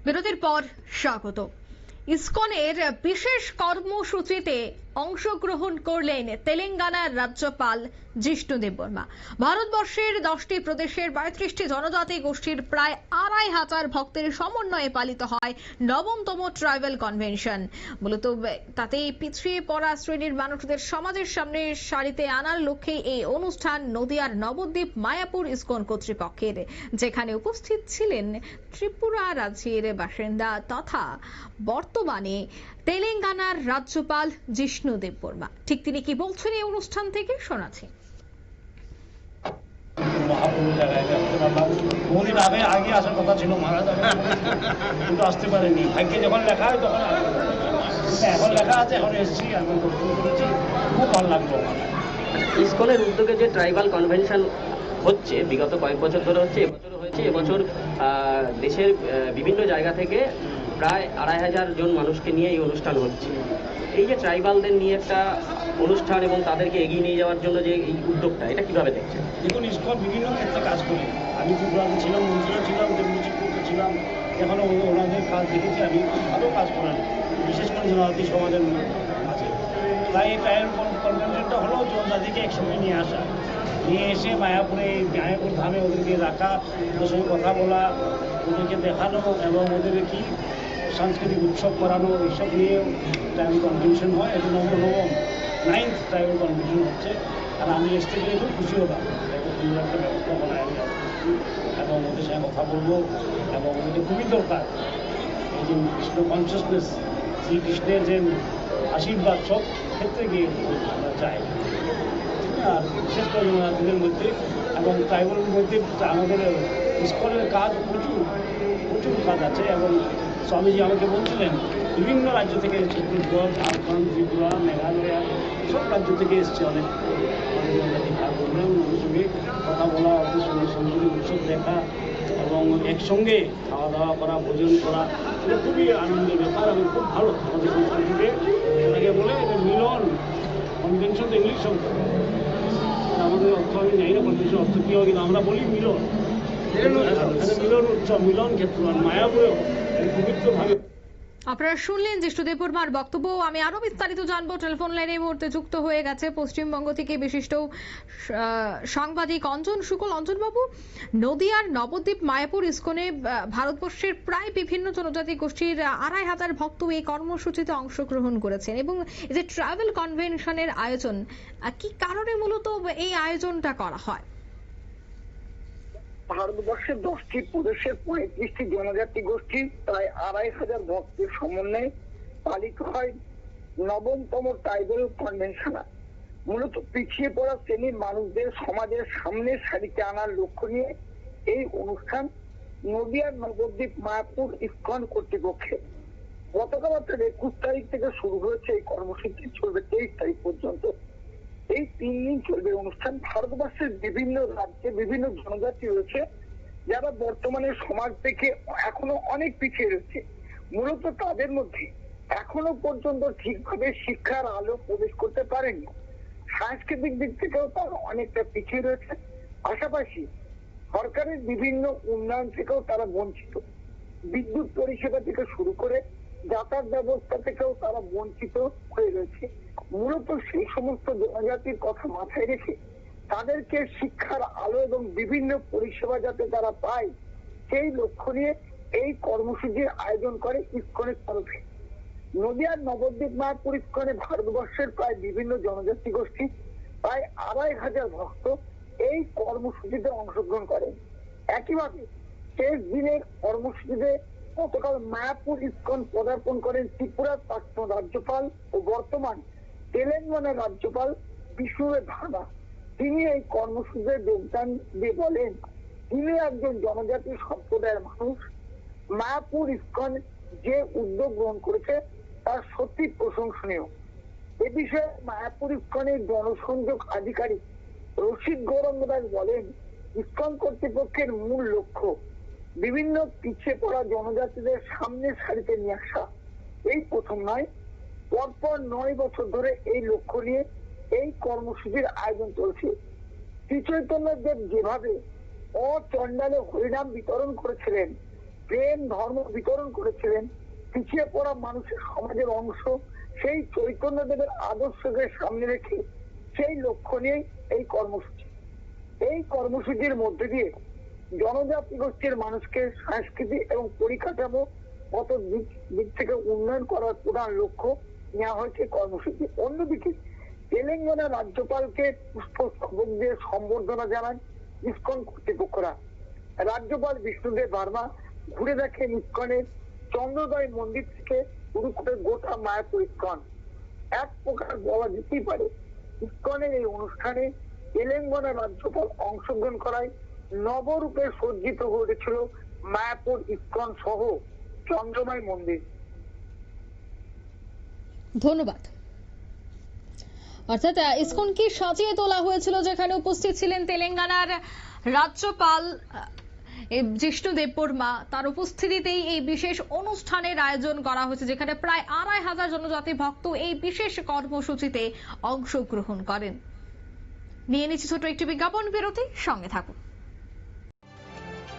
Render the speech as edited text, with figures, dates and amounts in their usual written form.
বিরতির পর স্বাগত। ইসকনের বিশেষ কর্মসূচিতে অংশগ্রহণ করলেন তেলেঙ্গানার রাজ্যপাল জিষ্ণু দেববর্মা। ভারতবর্ষের 10টি প্রদেশের 35টি জনজাতি গোষ্ঠীর প্রায় 2500 ভক্তের সমন্বয়ে পালিত হয় নবমতম ট্রাইবাল কনভেনশন। মূলত তাতে পিছিয়ে পড়া শ্রেণীর মানুষদের সমাজের সামনে সারিতে আনার লক্ষ্যে এই অনুষ্ঠান নদিয়ার নবদ্বীপ মায়াপুর ইসকন কর্তৃপক্ষের, যেখানে উপস্থিত ছিলেন ত্রিপুরা রাজ্যের বাসিন্দা তথা বর্তমানে তেলেঙ্গানার রাজ্যপাল জিষ্ণু দেববর্মা। ঠিক তিনি কি বলছেন এই অনুষ্ঠান থেকে শোনাচ্ছি। মহাপ্রভু জায়গায় আসতে পারলাম। বহুদিন আগে আসার কথা ছিল, মারা যাবে কিন্তু আসতে পারেনি। ভাগ্যে যখন লেখা হয় তখন এখন লেখা আছে, এখন এসেছি, আমি দর্শন করেছি, খুব ভালো লাগলো। ইসকনের উদ্যোগে যে ট্রাইবাল কনভেনশন হচ্ছে, বিগত কয়েক বছর ধরে হচ্ছে, এবছরও হয়েছে। এবছর দেশের বিভিন্ন জায়গা থেকে প্রায় 2500 জন মানুষকে নিয়ে এই অনুষ্ঠান হচ্ছে। এই যে ট্রাইবালদের নিয়ে একটা অনুষ্ঠান এবং তাদেরকে এগিয়ে নিয়ে যাওয়ার জন্য যে এই উদ্যোগটা, এটা কিভাবে দেখছেন? দেখুন, ইসকন বিভিন্ন ক্ষেত্রে কাজ করে। আমি ত্রিপুরাতে ছিলাম, মন্ত্রীও ছিলাম, ডেপুটি ছিলাম, এখন ওনাদের কাজ দেখেছি। আমি ভালো কাজ করেন, বিশেষ করে জনজাতি সমাজের মাঝে। তাই এই ট্রাইবাল কনভেনশনটা হলো জনজাতিকে একসঙ্গে নিয়ে আসা, নিয়ে এসে মায়াপুর ধামে ওদেরকে রাখা, ওদের সঙ্গে কথা বলা, ওদেরকে দেখানো এবং ওদের কি সাংস্কৃতিক উৎসব করানো, এইসব নিয়ে ট্রাইবাল কনভেনশন হয়। এটা নবম 9th ট্রাইবাল কনভেনশন হচ্ছে। আর আমি এসতে পেরে খুব খুশি হলাম। একটা ব্যবস্থাপনা এবং ওদের সঙ্গে কথা বলবো এবং ওদের খুবই দরকার। এই যে কৃষ্ণ কনসিয়াসনেস, শ্রীকৃষ্ণের যে আশীর্বাদ সব ক্ষেত্রে গিয়ে আমরা চাই। আর বিশেষ করে জনজাতিদের মধ্যে এবং ট্রাইবালের মধ্যে আমাদের ইসকনের কাজ প্রচুর কাজ আছে। এবং স্বামীজি আমাকে বলছিলেন বিভিন্ন রাজ্য থেকে, ছত্তিশগড়, ঝাড়খণ্ড, ত্রিপুরা, মেঘালয়, সব রাজ্য থেকে এসছে অনেক জনজাতি ভাই বোনরা। ওদের সঙ্গে কথা বলা, ওদের সঙ্গে সংস্কৃতিক উৎসব দেখা এবং একসঙ্গে খাওয়া দাওয়া করা, ভোজন করা, এটা খুবই আনন্দের ব্যাপার এবং খুব ভালো আমাদের সংস্কৃতিতে। এটাকে বলে এটা মিলন কনভেনশন, তো ইংলিশ শব্দ, আমাদের অর্থ আমি জানি না কনভেনশন অর্থ কী হয়, কিন্তু আমরা বলি মিলন উৎসব, মিলন ক্ষেত্র। আর মায়াপুরেও পবিত্রভাবে আপনারা শুনলেন জিষ্ণু দেববর্মার বক্তব্য। আমি আরো বিস্তারিত জানবো। টেলিফোন লাইনে এই মুহূর্তে যুক্ত হয়ে গেছে পশ্চিমবঙ্গ থেকে বিশিষ্ট সাংবাদিক অঞ্জন শুক্ল। অঞ্জন বাবু, নদিয়ার নবদ্বীপ মায়াপুর ইসকনে ভারতবর্ষের প্রায় বিভিন্ন জনজাতি গোষ্ঠীর 2500 ভক্ত এই কর্মসূচিতে অংশগ্রহণ করেছেন এবং এই যে ট্রাভেল কনভেনশনের আয়োজন, কি কারণে মূলত এই আয়োজনটা করা হয়? ভারতবর্ষের 10টি প্রদেশের 35টি জনজাতি গোষ্ঠী প্রায় 2500 ভক্তের সমন্বয়ে পালিত হয় নবমতম ট্রাইবাল কনভেনশন। মূলত পিছিয়ে পড়া শ্রেণীর মানুষদের সমাজের সামনে সারিতে আনার লক্ষ্য নিয়ে এই অনুষ্ঠান নদিয়ার নবদ্বীপ মায়াপুর ইসকন কর্তৃপক্ষের। গতকাল 21 তারিখ থেকে শুরু হয়েছে এই কর্মসূচি, চলবে 23 তারিখ পর্যন্ত। এই 3 দিন চলবে অনুষ্ঠান। ভারতবর্ষের বিভিন্ন রাজ্যে বিভিন্ন জনজাতি রয়েছে যারা বর্তমানে সমাজ থেকে এখনো অনেক পিছিয়ে রয়েছে। মূলত তাদের মধ্যে এখনো পর্যন্ত ঠিকভাবে শিক্ষার আলো প্রবেশ করতে পারেনি। সাংস্কৃতিক দিক থেকেও তারা অনেকটা পিছিয়ে রয়েছে। পাশাপাশি সরকারের বিভিন্ন উন্নয়ন থেকেও তারা বঞ্চিত। বিদ্যুৎ পরিষেবা থেকে শুরু করে যাতায়াত ব্যবস্থা থেকেও তারা বঞ্চিত হয়ে রয়েছে। মূলত সেই সমস্ত জনজাতির কথা মাথায় রেখে তাদেরকে শিক্ষার আলো এবং বিভিন্ন পরিষেবা যাতে তারা পায়, সেই লক্ষ্য নিয়ে এই কর্মসূচির আয়োজন করে ইসকনের তরফে। নদিয়ার নবদ্বীপ মায়াপুর ইসকনে ভারতবর্ষের প্রায় বিভিন্ন জনজাতি গোষ্ঠী প্রায় 2500 ভক্ত এই কর্মসূচিতে অংশগ্রহণ করেন। একইভাবে শেষ দিনের কর্মসূচিতে গতকাল মায়াপুর ইসকন পদার্পণ করেন ত্রিপুরার প্রাক্তন রাজ্যপাল ও বর্তমান তেলেঙ্গানার রাজ্যপাল বিষ্ণুদেব ভার্মা। তিনি এই কর্মসূচিতে যোগদান দিয়ে বলেন, তিনি একজন জনজাতি সম্প্রদায়ের মানুষ। মায়াপুর ইসকন যে উদ্যোগ গ্রহণ করেছে তার সত্যি প্রশংসনীয়। এ বিষয়ে মায়াপুর ইসকনের জনসংযোগ আধিকারিক রশিদ গৌরঙ্গ দাস বলেন, ইসকন কর্তৃপক্ষের মূল লক্ষ্য বিভিন্ন পিছিয়ে পড়া জনজাতিদের সামনে সারিতে নিয়ে আসা। এই প্রথম নয়, পরপর 9 বছর ধরে এই লক্ষ্য নিয়ে এই কর্মসূচির আয়োজন চলছে। শ্রী চৈতন্য দেব যেভাবে অচণ্ডালে হরিনাম বিতরণ করেছিলেন, প্রেম ধর্ম বিতরণ করেছিলেন, পিছিয়ে পড়া মানুষের সমাজের অংশ, সেই চৈতন্যদেবের আদর্শকে সামনে রেখে সেই লক্ষ্য নিয়ে এই কর্মসূচি। এই কর্মসূচির মধ্যে দিয়ে জনজাতি গোষ্ঠীর মানুষকে সংস্কৃতি এবং পরিকাঠামো কত দিক থেকে উন্নয়ন করার প্রধান লক্ষ্য নেওয়া হয়েছে কর্মসূচি। অন্যদিকে তেলেঙ্গানা রাজ্যপালকে পুষ্পস্তবক দিয়ে সম্বর্ধনা জানান ইসকন কর্তৃপক্ষরা। রাজ্যপাল বিষ্ণুদেব বর্মা ঘুরে দেখেন ইসকনের চন্দ্রোদয় মন্দির থেকে শুরু করে গোটা মায়াপুর ইসকন। এক প্রকার বলা যেতেই পারে ইসকনের এই অনুষ্ঠানে তেলেঙ্গানা রাজ্যপাল অংশগ্রহণ করায় নবরূপে সজ্জিত হয়ে উঠেছিল মায়াপুর ইসকন সহ চন্দ্রময় মন্দির। ধন্যবাদ। অর্থাৎ ইসকনকে সাজিয়ে তোলা হয়েছিল, যেখানে উপস্থিত ছিলেন তেলেঙ্গানার রাজ্যপাল জিষ্ণু দেববর্মা। তার উপস্থিতিতেই এই বিশেষ অনুষ্ঠানের আয়োজন করা হয়েছে, যেখানে প্রায় 2500 জনজাতি ভক্ত এই বিশেষ কর্মসূচিতে অংশগ্রহণ করেন। নিয়ে নিচ্ছি ছোট একটি বিজ্ঞাপন বিরতি, সঙ্গে থাকুন।